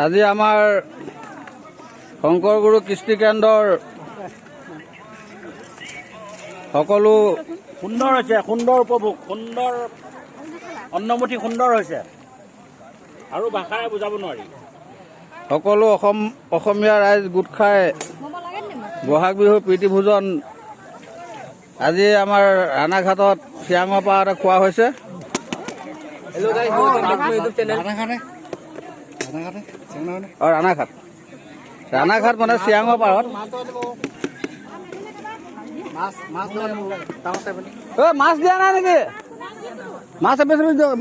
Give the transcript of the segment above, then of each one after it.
আজি আমাৰ শংকৰ গুৰু কৃষ্টি কেন্দ্ৰৰ সকলো সুন্দৰ হৈছে, সুন্দৰ উপভোগ, সুন্দৰ অন্নমুঠি সুন্দৰ হৈছে আৰু ভাষাৰে বুজাব নোৱাৰি। সকলো অসমীয়া ৰাইজ গোট খাই বহাগ বিহুৰ প্ৰীতিভোজন আজি আমাৰ ৰাণাঘাটত চিয়াঙৰ পাৰতে খোৱা হৈছে। ৰাণাঘাট মানে চিয়াঙৰ পাৰত। মাছ দিয়া নাই নেকি? মাছ এপিচ দিয়ক।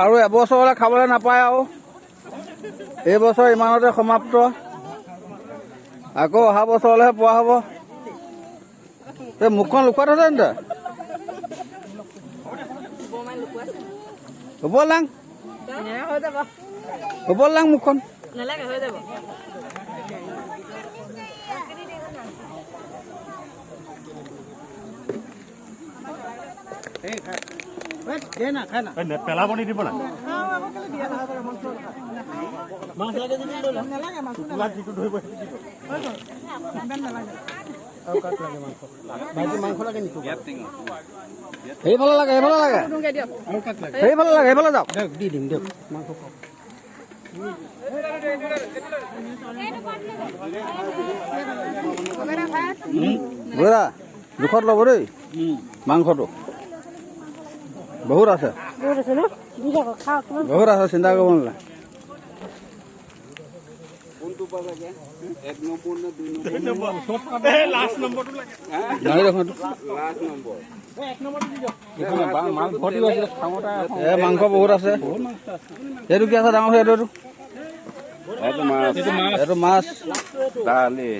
আৰু এবছৰলৈ খাবলৈ নাপায় আৰু এইবছৰ ইমানতে সমাপ্ত। আকৌ অহা বছৰলৈহে পোৱা হ'ব। এই মুখখন লুকুৱাত আছে নে হ'ব লাং হ'ব লাং মুখখন পেলাব নিদিব না। সেইফালে লাগে সেইফালে লাগে সেইফালে লাগে সেইফালে যাওক দি দিম দিয়ক মাংস বুঢ়া জোখত ল'ব দেই মাংসটো বহুত আছে বহুত আছে চিন্তা কৰিব নালাগে। মাংস বহুত আছে। এইটো কি আছে ডাঙৰ এইটো মাছ দালি,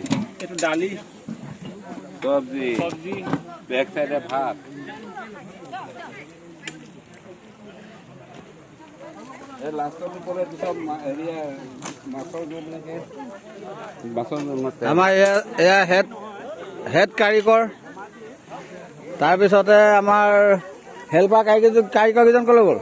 এইটো দালি, চব্জি, বেক চাইডে ভাত। আমাৰ এয়া হেড কাৰিকৰ, তাৰপিছতে আমাৰ হেল্পাৰ কাৰিকৰ কেইজন ক'লৈ গ'ল?